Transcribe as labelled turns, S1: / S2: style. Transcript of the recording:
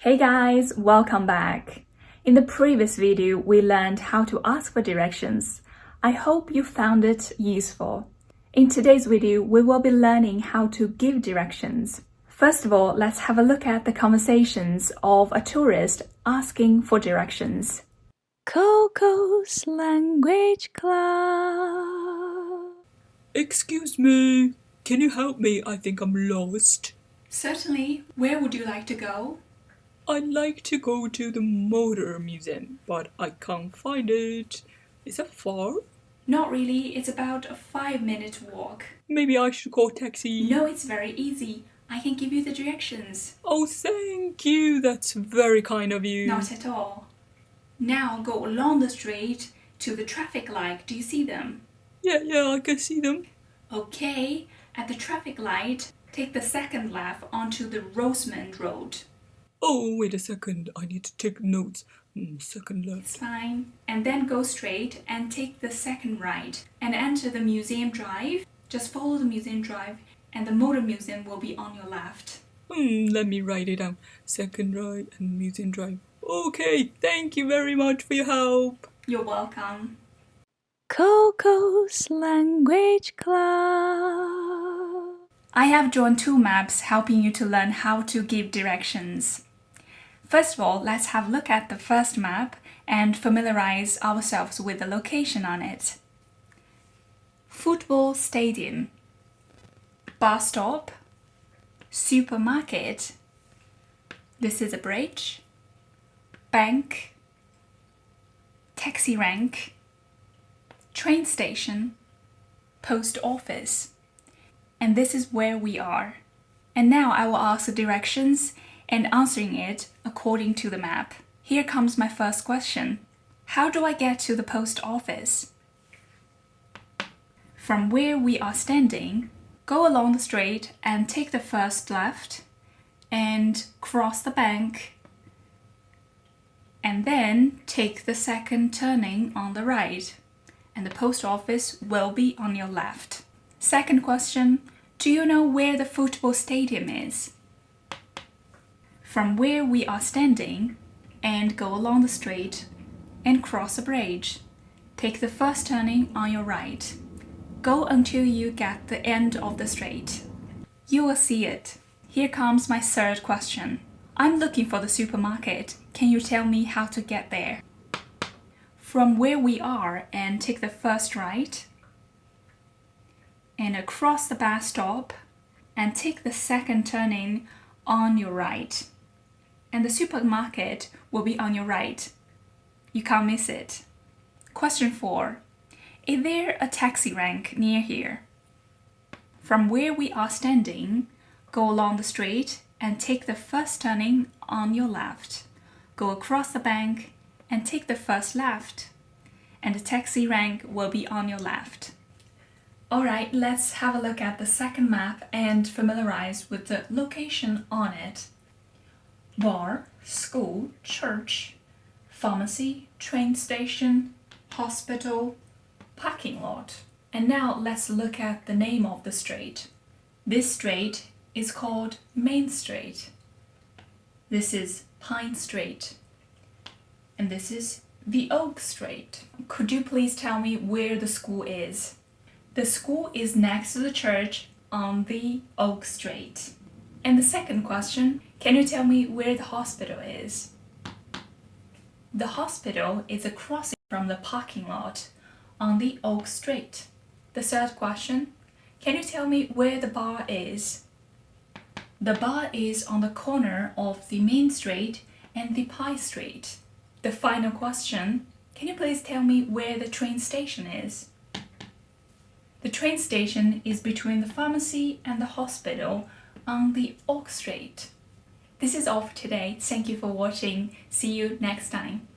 S1: Hey guys, welcome back. In the previous video, we learned how to ask for directions. I hope you found it useful. In today's video, we will be learning how to give directions. First of all, let's have a look at the conversations of a tourist asking for directions. Coco's language club.
S2: Excuse me, can you help me? I think I'm lost.
S1: Certainly. Where would you like to go?
S2: I'd like to go to the motor museum, but I can't find it. Is that far?
S1: Not really. It's about a 5-minute walk.
S2: Maybe I should call a taxi.
S1: No, it's very easy. I can give you the directions.
S2: Oh, thank you. That's very kind of you.
S1: Not at all. Now go along the street to the traffic light. Do you see them?
S2: Yeah, I can see them.
S1: Okay. At the traffic light, take the second left onto the Rosemond Road.
S2: Oh, wait a second. I need to take notes. Second left.
S1: It's fine. And then go straight and take the second right and enter the museum drive. Just follow the museum drive and the motor museum will be on your left.
S2: Let me write it down. Second right and museum drive. Okay, thank you very much for your help.
S1: You're welcome. Coco's language club. I have drawn 2 maps helping you to learn how to give directions. First of all, let's have a look at the first map and familiarize ourselves with the location on it. Football stadium, bus stop, supermarket, this is a bridge, bank, taxi rank, train station, post office. And this is where we are. And now I will ask the directions and answering it according to the map. Here comes my first question. How do I get to the post office? From where we are standing, go along the street and take the first left and cross the bank and then take the second turning on the right and the post office will be on your left. Second question, do you know where the football stadium is? From where we are standing and go along the street and cross a bridge. Take the first turning on your right. Go until you get the end of the street. You will see it. Here comes my third question. I'm looking for the supermarket. Can you tell me how to get there? From where we are and take the first right and across the bus stop and take the second turning on your right. And the supermarket will be on your right. You can't miss it. Question 4. Is there a taxi rank near here? From where we are standing, go along the street and take the first turning on your left. Go across the bank and take the first left. And the taxi rank will be on your left. Alright, let's have a look at the second map and familiarize with the location on it. Bar, school, church, pharmacy, train station, hospital, parking lot. And now let's look at the name of the street. This street is called Main Street. This is Pine Street. And this is the Oak Street. Could you please tell me where the school is? The school is next to the church on the Oak Street. And the second question, can you tell me where the hospital is? The hospital is across from the parking lot on the Oak Street. The third question, can you tell me where the bar is? The bar is on the corner of the Main Street and the Pine Street. The final question, can you please tell me where the train station is? The train station is between the pharmacy and the hospital on the Oak Street. This is all for today. Thank you for watching. See you next time.